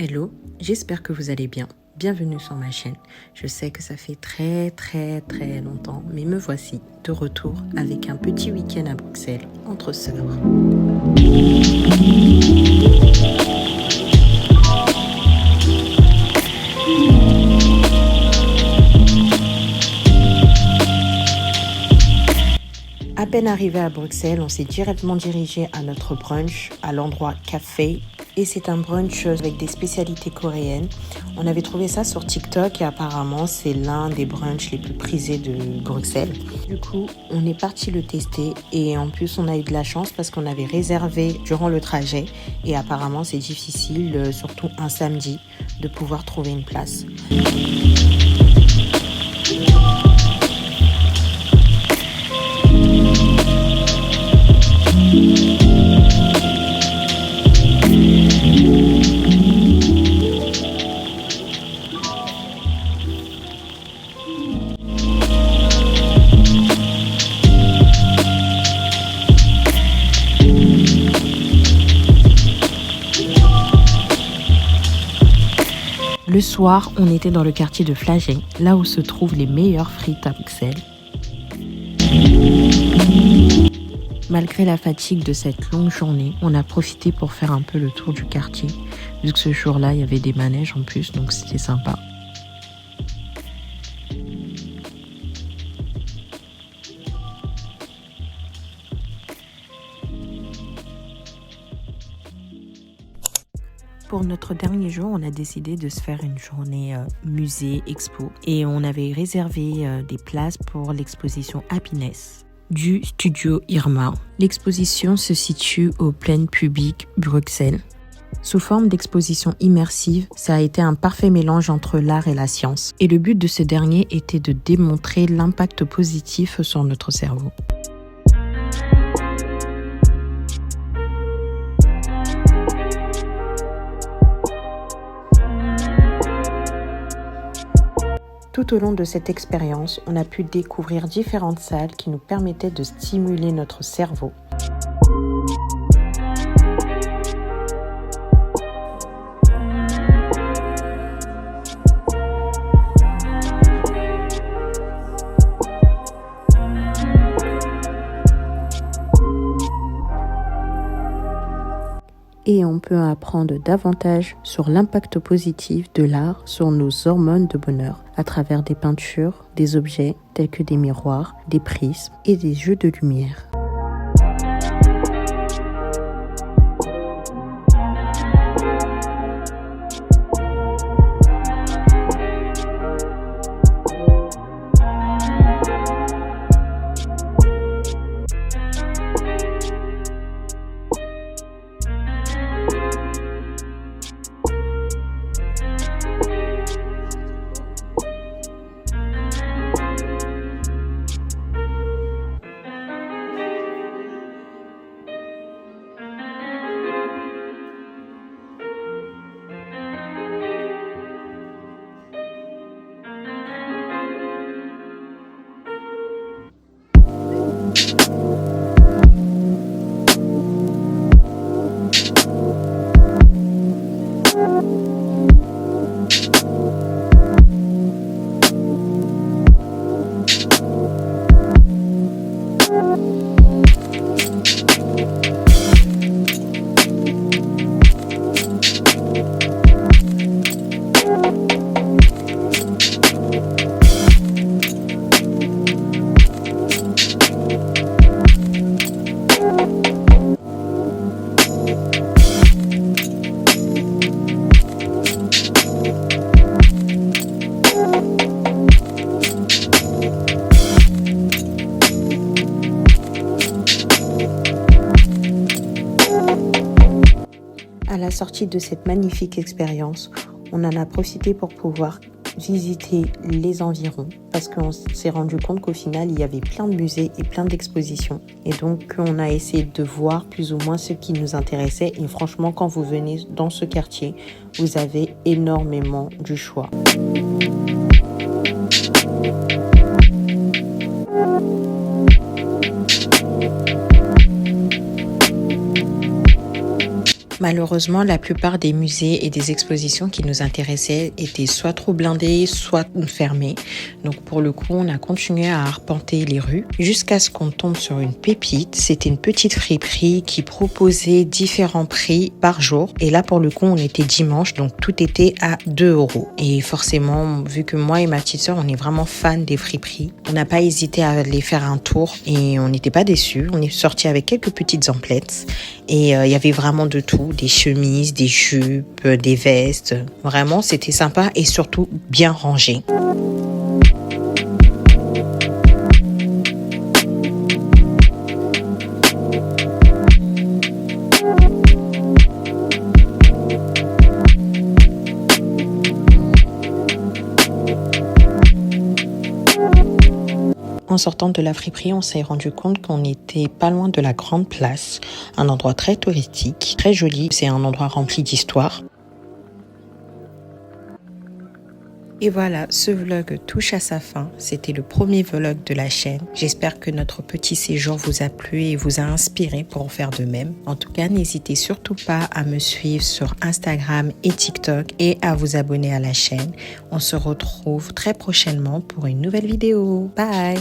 Hello, j'espère que vous allez bien. Bienvenue sur ma chaîne. Je sais que ça fait très longtemps, mais me voici de retour avec un petit week-end à Bruxelles entre sœurs. À peine arrivé à Bruxelles, on s'est directement dirigé à notre brunch à l'endroit café. Et c'est un brunch avec des spécialités coréennes. On avait trouvé ça sur TikTok et apparemment c'est l'un des brunchs les plus prisés de Bruxelles. Du coup, on est parti le tester et en plus on a eu de la chance parce qu'on avait réservé durant le trajet et apparemment c'est difficile, surtout un samedi, de pouvoir trouver une place. Le soir, on était dans le quartier de Flagey, là où se trouvent les meilleures frites à Bruxelles. Malgré la fatigue de cette longue journée, on a profité pour faire un peu le tour du quartier, vu que ce jour-là, il y avait des manèges en plus, donc c'était sympa. Pour notre dernier jour, on a décidé de se faire une journée musée, expo. Et on avait réservé des places pour l'exposition Happiness du studio Irma. L'exposition se situe au plein public Bruxelles. Sous forme d'exposition immersive, ça a été un parfait mélange entre l'art et la science. Et le but de ce dernier était de démontrer l'impact positif sur notre cerveau. Tout au long de cette expérience, on a pu découvrir différentes salles qui nous permettaient de stimuler notre cerveau. Et on peut apprendre davantage sur l'impact positif de l'art sur nos hormones de bonheur à travers des peintures, des objets tels que des miroirs, des prismes et des jeux de lumière. À la sortie de cette magnifique expérience, on en a profité pour pouvoir visiter les environs parce qu'on s'est rendu compte qu'au final, il y avait plein de musées et plein d'expositions. Et donc, on a essayé de voir plus ou moins ce qui nous intéressait. Et franchement, quand vous venez dans ce quartier, vous avez énormément du choix. Malheureusement, la plupart des musées et des expositions qui nous intéressaient étaient soit trop blindés, soit fermés. Donc pour le coup, on a continué à arpenter les rues jusqu'à ce qu'on tombe sur une pépite. C'était une petite friperie qui proposait différents prix par jour. Et là, pour le coup, on était dimanche, donc tout était à 2 €. Et forcément, vu que moi et ma petite sœur, on est vraiment fans des friperies, on n'a pas hésité à aller faire un tour et on n'était pas déçus. On est sorti avec quelques petites emplettes et il y avait vraiment de tout, des chemises, des jupes, des vestes. Vraiment, c'était sympa et surtout bien rangé. En sortant de la friperie, on s'est rendu compte qu'on était pas loin de la Grande Place, un endroit très touristique, très joli. C'est un endroit rempli d'histoire. Et voilà, ce vlog touche à sa fin. C'était le premier vlog de la chaîne. J'espère que notre petit séjour vous a plu et vous a inspiré pour en faire de même. En tout cas, n'hésitez surtout pas à me suivre sur Instagram et TikTok et à vous abonner à la chaîne. On se retrouve très prochainement pour une nouvelle vidéo. Bye!